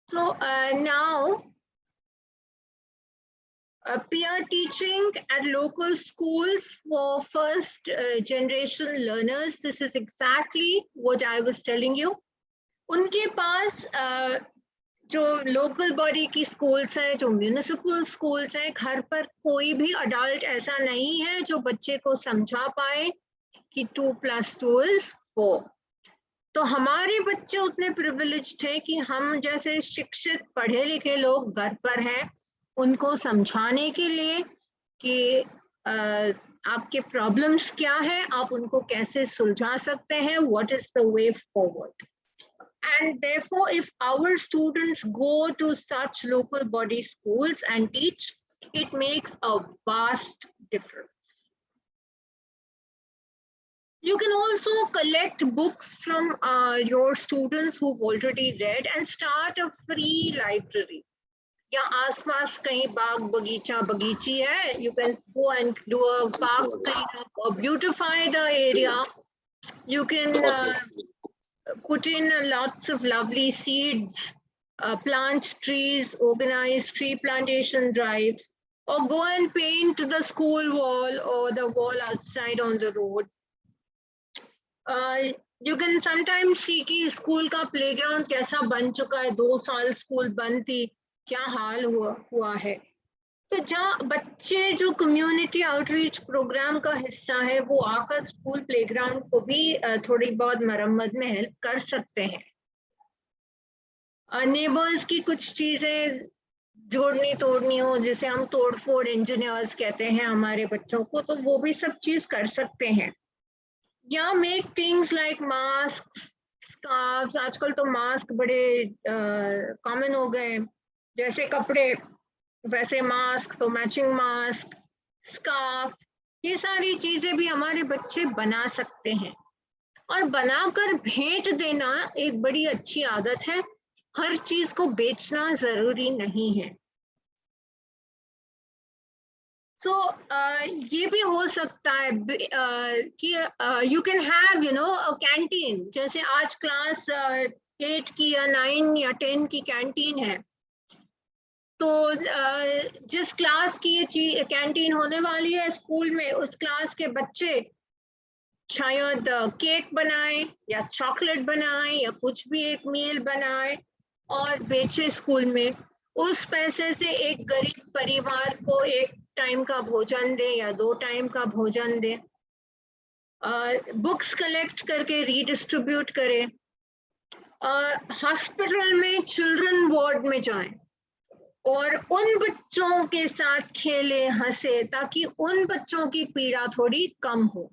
So now peer teaching at local schools for first generation learners. This is exactly what I was telling you. उनके पास जो local body की schools हैं, जो municipal schools हैं, घर पर कोई भी अडल्ट ऐसा नहीं है जो बच्चे को समझा पाए कि 2 + 2 is 4. तो हमारे बच्चे उतने प्रिविलेज्ड थे कि हम जैसे शिक्षित पढ़े लिखे लोग घर पर हैं, उनको समझाने के लिए कि आपके प्रॉब्लम्स क्या है, आप उनको कैसे सुलझा सकते हैं, what is the way forward. And therefore, if our students go to such local body schools and teach, it makes a vast difference. You can also collect books from your students who've already read and start a free library. या आसपास कहीं बाग बगीचा बगीची है, you can go and do a park cleanup or beautify the area. You can put in lots of lovely seeds, plant trees, organize tree plantation drives, or go and paint the school wall or the wall outside on the road. You can sometimes see कि school का playground कैसा बन चुका है. 2 साल school बंद थी, क्या हाल हुआ है. तो जहाँ बच्चे जो कम्युनिटी आउटरीच प्रोग्राम का हिस्सा है, वो आकर स्कूल प्लेग्राउंड को भी थोड़ी बहुत मरम्मत में हेल्प कर सकते हैं. नेबर्स की कुछ चीजें जोड़नी तोड़नी हो, जिसे हम तोड़फोड़ इंजीनियर्स कहते हैं हमारे बच्चों को, तो वो भी सब चीज कर सकते हैं. या make things like mask, scarfs. आजकल तो मास्क बड़े कॉमन हो गए, जैसे कपड़े वैसे मास्क, तो मैचिंग मास्क, स्कार्फ, ये सारी चीजें भी हमारे बच्चे बना सकते हैं. और बनाकर भेंट देना एक बड़ी अच्छी आदत है. हर चीज को बेचना जरूरी नहीं है. So ये भी हो सकता है कि you can have a canteen. जैसे आज क्लास 8 की या 9 या 10 की कैंटीन है, तो जिस क्लास की ये कैंटीन होने वाली है स्कूल में, उस क्लास के बच्चे शायद केक बनाए या चॉकलेट बनाए या कुछ भी एक मील बनाए और बेचे स्कूल में. उस पैसे से एक गरीब परिवार को 1 टाइम का भोजन दे या 2 टाइम का भोजन दे. बुक्स कलेक्ट करके रीडिस्ट्रीब्यूट करें. हॉस्पिटल में चिल्ड्रन वार्ड में जाएं और उन बच्चों के साथ खेले, हंसे, ताकि उन बच्चों की पीड़ा थोड़ी कम हो.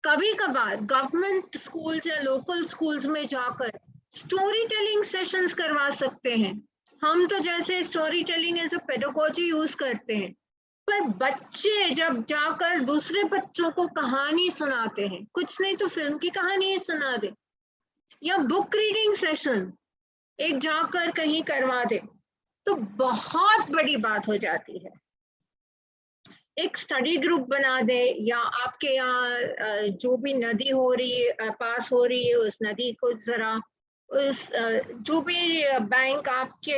कभी कभार गवर्नमेंट स्कूल्स या लोकल स्कूल्स में जाकर स्टोरी टेलिंग सेशंस करवा सकते हैं. हम तो जैसे story telling as a pedagogy use करते हैं, पर बच्चे जब जाकर दूसरे बच्चों को कहानी सुनाते हैं, कुछ नहीं तो फिल्म की कहानी ही सुना दे, या बुक रीडिंग सेशन एक जाकर कहीं करवा दे, तो बहुत बड़ी बात हो जाती है. एक स्टडी ग्रुप बना दे, या आपके यहाँ जो भी नदी हो रही है, पास हो रही है, उस नदी को जरा, उस जो भी बैंक आपके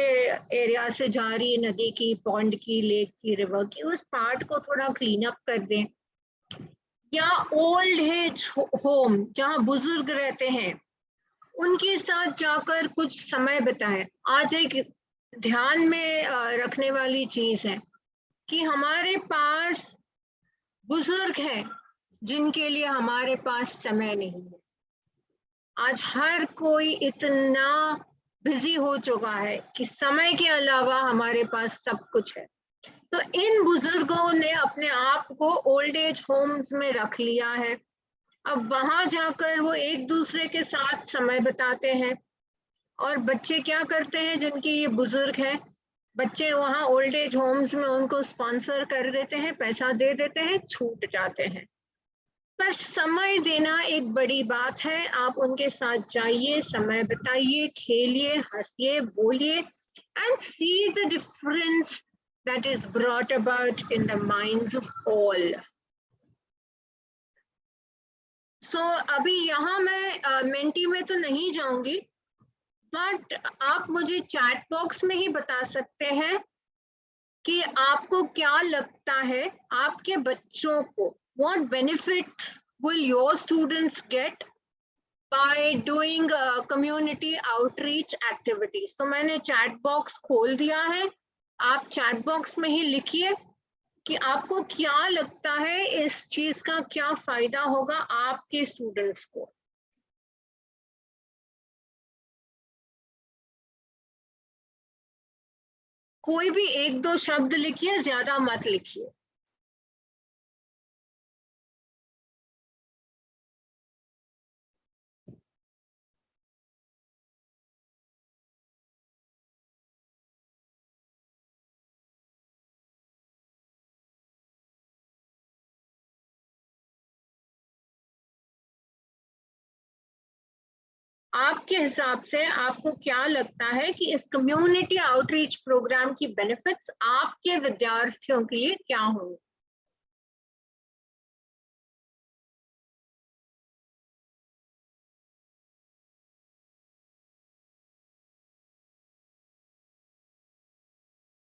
एरिया से जा रही है, नदी की, पॉन्ड की, लेक की, रिवर की, उस पार्ट को थोड़ा क्लीन अप कर दें. या ओल्ड एज होम जहाँ बुजुर्ग रहते हैं, उनके साथ जाकर कुछ समय बिताएं. आज एक ध्यान में रखने वाली चीज है कि हमारे पास बुजुर्ग हैं जिनके लिए हमारे पास समय नहीं है. आज हर कोई इतना बिजी हो चुका है कि समय के अलावा हमारे पास सब कुछ है. तो इन बुजुर्गों ने अपने आप को ओल्ड एज होम्स में रख लिया है. अब वहां जाकर वो एक दूसरे के साथ समय बिताते हैं. और बच्चे क्या करते हैं, जिनके ये बुजुर्ग हैं, बच्चे वहाँ ओल्ड एज होम्स में उनको स्पॉन्सर कर देते हैं, पैसा दे देते हैं, छूट जाते हैं. पर समय देना एक बड़ी बात है. आप उनके साथ जाइए, समय बिताइए, खेलिए, हंसिए, बोलिए, and see the difference that is brought about in the minds of all. So अभी यहाँ मैं मेंटी में तो नहीं जाऊंगी. बट आप मुझे चैट बॉक्स में ही बता सकते हैं कि आपको क्या लगता है आपके बच्चों को what benefits will your students get by doing community outreach activities. तो मैंने चैट बॉक्स खोल दिया है, आप चैट बॉक्स में ही लिखिए कि आपको क्या लगता है इस चीज का क्या फायदा होगा आपके स्टूडेंट्स को। कोई भी एक दो शब्द लिखिए, ज्यादा मत लिखिए। आपके हिसाब से आपको क्या लगता है कि इस community outreach programme key benefits आपके विद्यार्थियों के लिए क्या होंगे?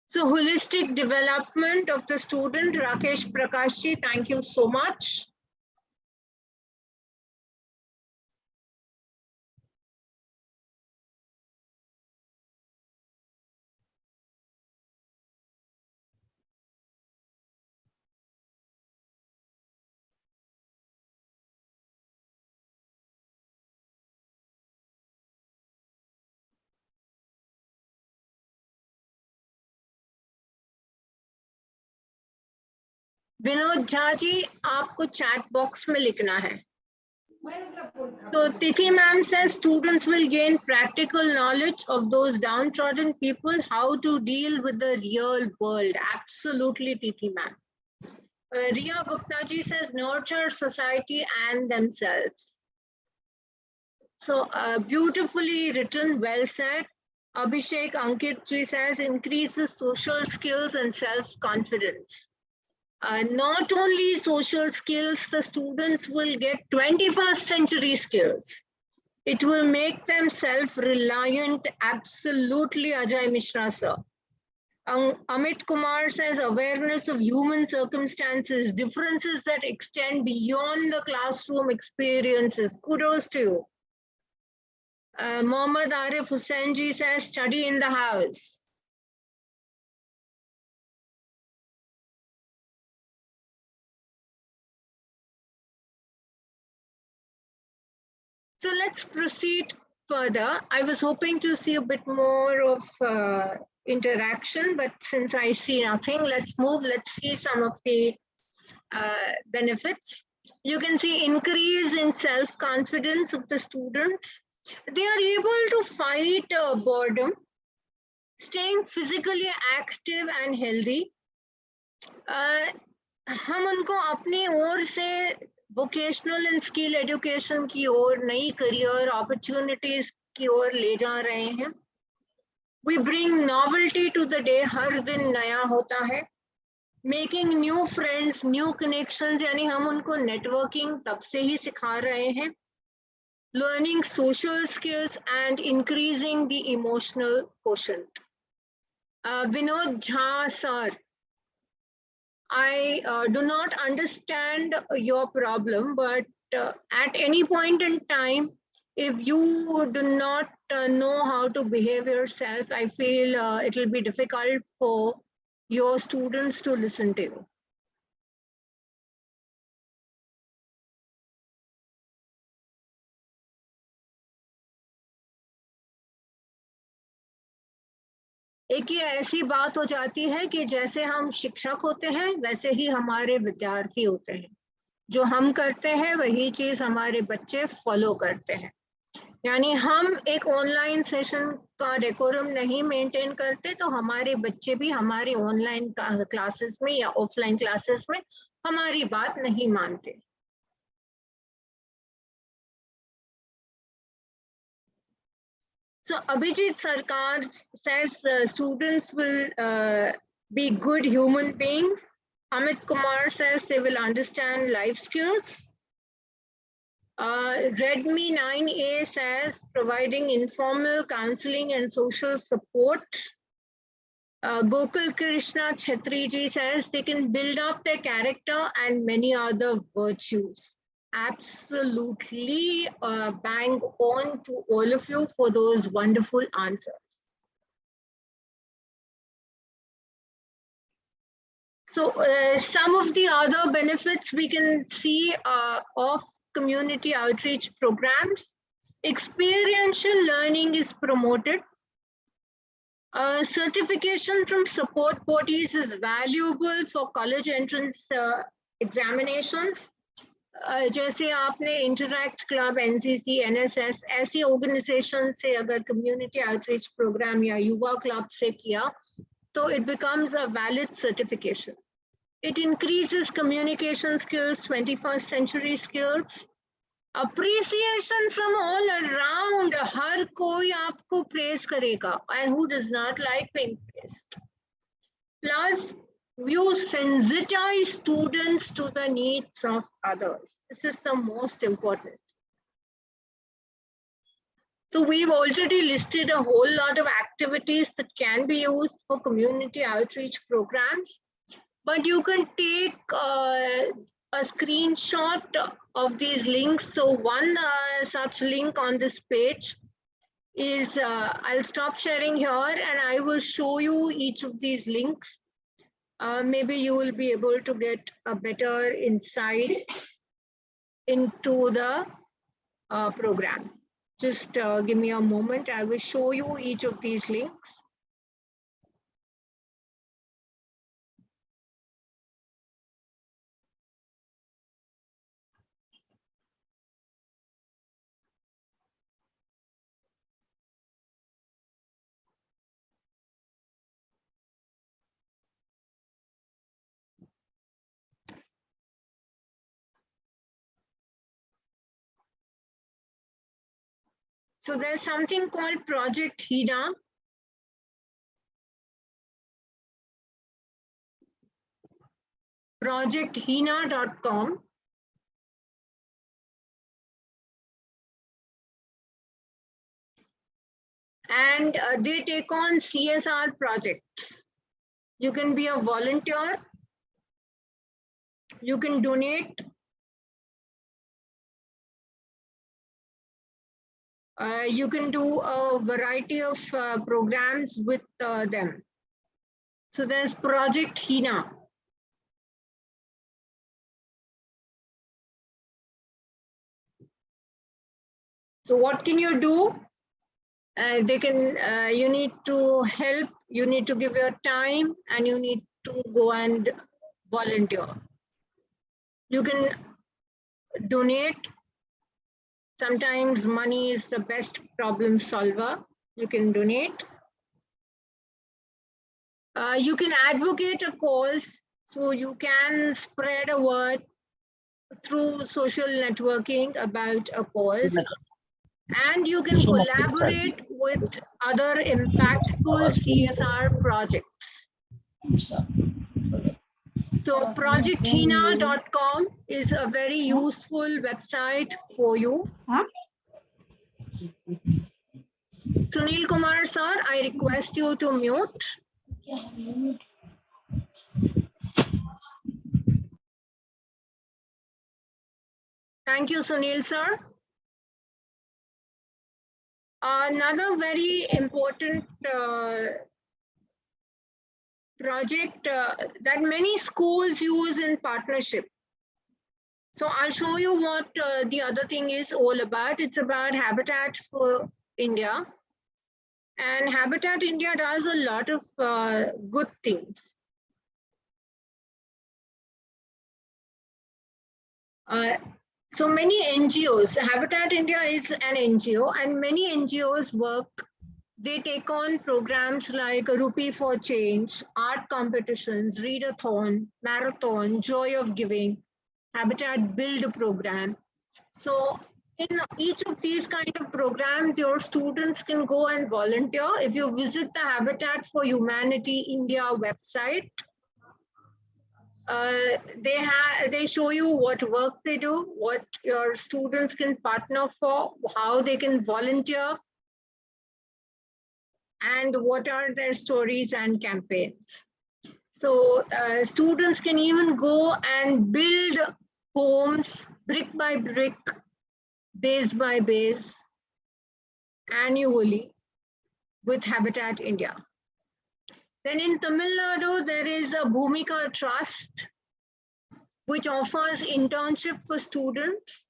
So holistic development of the student, Rakesh Prakashji, thank you so much. Vinod Jha ji, आपको चैट बॉक्स में लिखना है। So Tithi ma'am says students will gain practical knowledge of those downtrodden people, how to deal with the real world. Absolutely, Tithi ma'am. Riya Gupta ji says nurture society and themselves. So beautifully written, well said. Abhishek Ankit ji says increases social skills and self-confidence. Not only social skills, the students will get 21st century skills. It will make them self-reliant. Absolutely, Ajay Mishra sir. Amit Kumar says awareness of human circumstances, differences that extend beyond the classroom experiences. Kudos to you. Mohammad Arif Hussain ji says study in the house. So let's proceed further. I was hoping to see a bit more of interaction, but since I see nothing, let's move. Let's see some of the benefits. You can see increase in self-confidence of the students. They are able to fight boredom, staying physically active and healthy. हम उनको अपनी ओर से vocational and skill education की ओर, नई career opportunities की ओर ले जा रहे हैं। We bring novelty to the day, हर दिन नया होता है। Making new friends, new connections, यानी हम उनको नेटवर्किंग तब से ही सिखा रहे हैं। Learning social skills and increasing the emotional quotient. Vinod Jha sir, I do not understand your problem, but at any point in time, if you do not know how to behave yourself, I feel it will be difficult for your students to listen to you. एक ये ऐसी बात हो जाती है कि जैसे हम शिक्षक होते हैं वैसे ही हमारे विद्यार्थी होते हैं। जो हम करते हैं वही चीज हमारे बच्चे फॉलो करते हैं। यानी हम एक ऑनलाइन सेशन का डेकोरम नहीं मेंटेन करते तो हमारे बच्चे भी हमारी ऑनलाइन क्लासेस में या ऑफलाइन क्लासेस में हमारी बात नहीं मानते। So Abhijit Sarkar says students will be good human beings. Amit Kumar says they will understand life skills. Redmi 9A says providing informal counseling and social support. Gokul Krishna Chhatriji says they can build up their character and many other virtues. Absolutely bang on to all of you for those wonderful answers. So some of the other benefits we can see of community outreach programs. Experiential learning is promoted. Certification from support bodies is valuable for college entrance examinations. जैसे आपने interact club NCC NSS ऐसी organisation से अगर community outreach programme या युवा club से किया तो it becomes a valid certification. It increases communication skills, 21st century skills. Appreciation from all around. हर कोई आपको praise करेगा, and who does not like being praised. Plus, you sensitize students to the needs of others. This is the most important. So we've already listed a whole lot of activities that can be used for community outreach programs, but you can take a screenshot of these links. So one such link on this page is, I'll stop sharing here and I will show you each of these links. Maybe you will be able to get a better insight into the program. Just give me a moment. I will show you each of these links. So there's something called Project HINA. ProjectHina.com. And they take on CSR projects. You can be a volunteer. You can donate. You can do a variety of programs with them. So there's Project HINA. So what can you do? They can, you need to help, you need to give your time, and you need to go and volunteer. You can donate. Sometimes money is the best problem solver. You can donate. You can advocate a cause. So you can spread a word through social networking about a cause. And you can collaborate with other impactful CSR projects. So projecthina.com is a very useful website for you. Sunil Kumar sir, I request you to mute. Thank you, Sunil sir. Another very important project that many schools use in partnership. So I'll show you what the other thing is all about. It's about Habitat for India. And Habitat India does a lot of good things. So many NGOs, Habitat India is an NGO, and many NGOs work. They take on programs like Rupee for Change, art competitions, readathon, marathon, joy of giving, Habitat Build program. So in each of these kind of programs, your students can go and volunteer. If you visit the Habitat for Humanity India website, They show you what work they do, what your students can partner for, how they can volunteer, and what are their stories and campaigns. So students can even go and build homes brick by brick, base by base, annually with Habitat India. Then in Tamil Nadu, there is a Bhumika Trust, which offers internship for students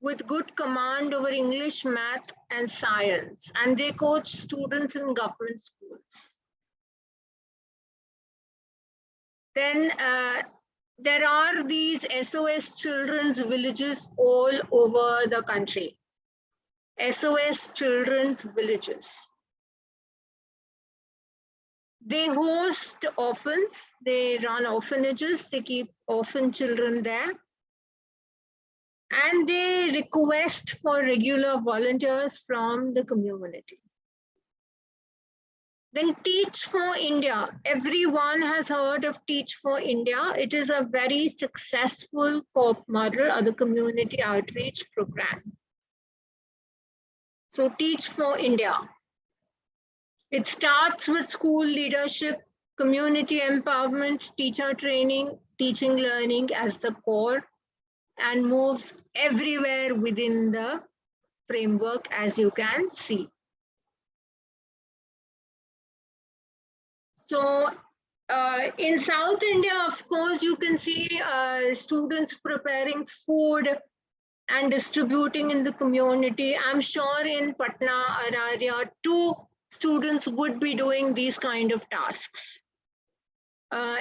with good command over English, math, and science. And they coach students in government schools. Then there are these SOS children's villages all over the country. SOS children's villages. They host orphans, they run orphanages, they keep orphan children there. And they request for regular volunteers from the community. Then Teach for India. Everyone has heard of Teach for India. It is a very successful co-op model or the community outreach program. So Teach for India. It starts with school leadership, community empowerment, teacher training, teaching learning as the core, and moves everywhere within the framework, as you can see. So in South India, of course, you can see students preparing food and distributing in the community. I'm sure in Patna, Araria, too, students would be doing these kind of tasks.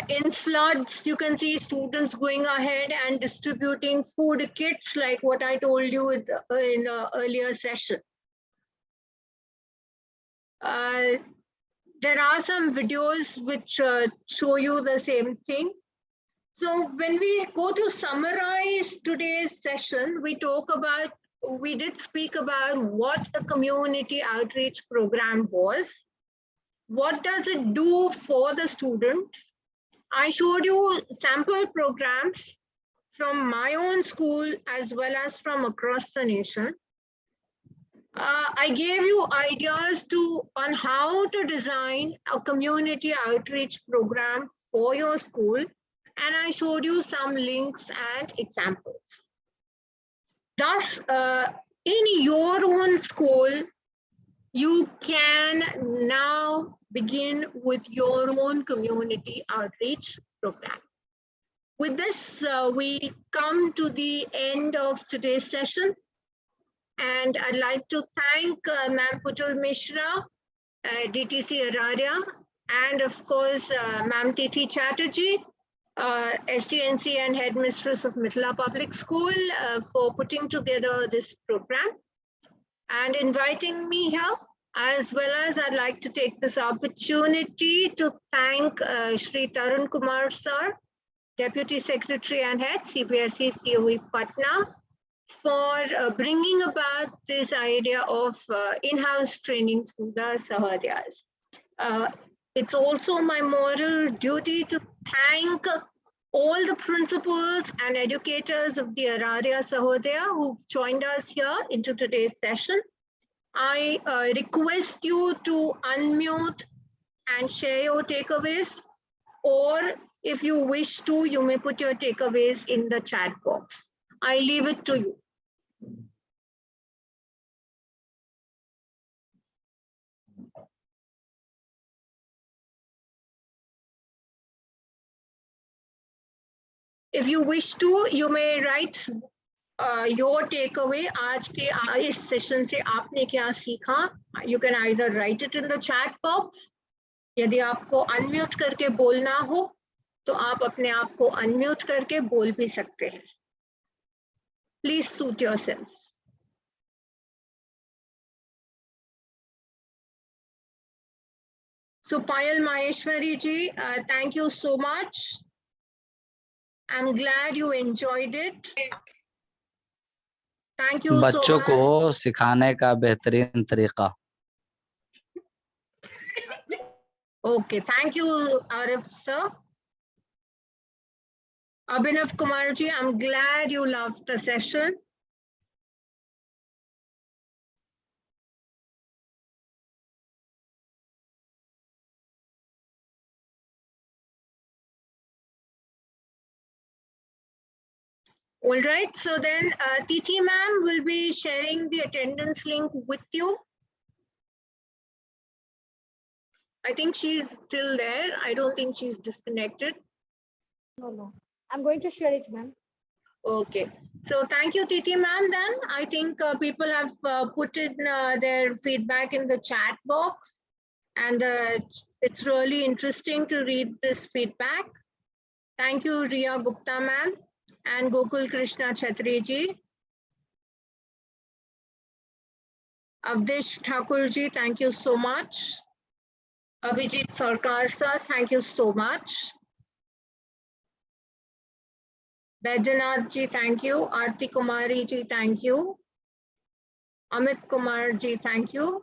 In floods, you can see students going ahead and distributing food kits like what I told you in the earlier session. There are some videos which show you the same thing. So when we go to summarize today's session, we did speak about what a community outreach program was. What does it do for the students? I showed you sample programs from my own school as well as from across the nation. I gave you ideas on how to design a community outreach program for your school, and I showed you some links and examples. Thus, in your own school, you can now begin with your own community outreach program. With this, we come to the end of today's session. And I'd like to thank Ma'am Putul Mishra, DTC ARARIA, and of course, Ma'am Tithi Chatterjee, STNC and Headmistress of Mithila Public School for putting together this program and inviting me here. As well as I'd like to take this opportunity to thank Shri Tarun Kumar Sir, Deputy Secretary and Head, CBSE COE Patna, for bringing about this idea of in-house training through the Sahodayas. It's also my moral duty to thank all the principals and educators of the ARARIA Sahodaya who've joined us here into today's session. I request you to unmute and share your takeaways, or if you wish to, you may put your takeaways in the chat box. I leave it to you. If you wish to, you may write your takeaway. आज के इस session से आपने क्या सीखा? You can either write it in the chat box. यदि आपको unmute करके बोलना हो, तो आप अपने आप को unmute करके बोल भी सकते हैं. Please suit yourself. So Payal Maheshwari ji, thank you so much. I'm glad you enjoyed it. Thank you so much. बच्चों को सिखाने का बेहतरीन तरीका. Okay, thank you, Arif sir. Abhinav Kumarji, I'm glad you loved the session. All right, so then Titi ma'am will be sharing the attendance link with you. I think she's still there. I don't think she's disconnected. No. I'm going to share it, ma'am. Okay, so thank you, Titi ma'am. Then I think people have put in their feedback in the chat box, and it's really interesting to read this feedback. Thank you, Riya Gupta ma'am and Gokul Krishna Chatri ji. Avdesh Thakur ji, thank you so much. Abhijit Sarkar sir, thank you so much. Baidyanath ji, thank you. Aarti Kumari ji, thank you. Amit Kumar ji, thank you.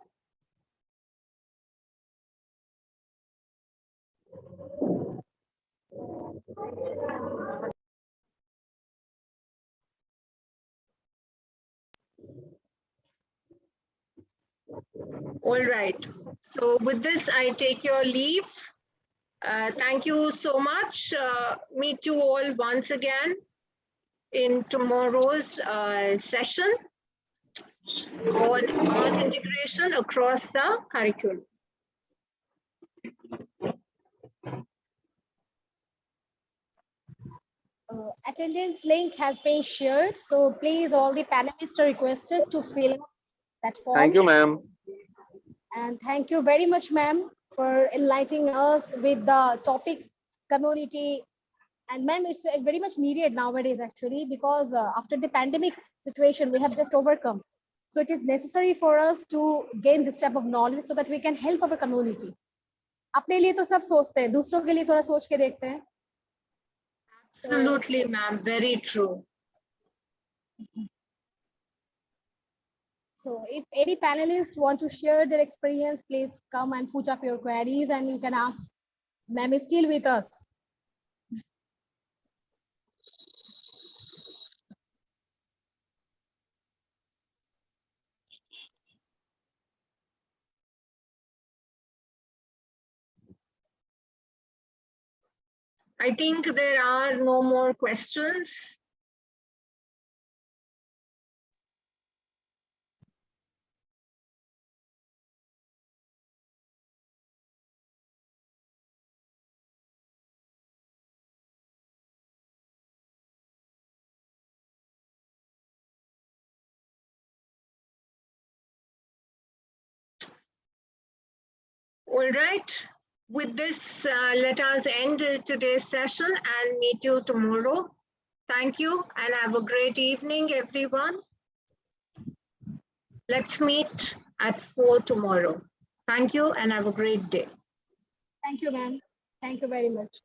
All right. So with this, I take your leave. Thank you so much. Meet you all once again in tomorrow's session on art integration across the curriculum. Attendance link has been shared, so please all the panelists are requested to fill up that form. Thank you, ma'am. And thank you very much, ma'am, for enlightening us with the topic community. And ma'am, it's very much needed nowadays actually, because after the pandemic situation we have just overcome. So it is necessary for us to gain this type of knowledge so that we can help our community. अपने लिए तो सब सोचते हैं, दूसरों के लिए थोड़ा सोच के देखते हैं. Absolutely, ma'am. Very true. So if any panelists want to share their experience, please come and put up your queries and you can ask. Ma'am is still with us. I think there are no more questions. All right. With this, let us end today's session and meet you tomorrow. Thank you and have a great evening, everyone. Let's meet at 4 tomorrow. Thank you and have a great day. Thank you, ma'am. Thank you very much.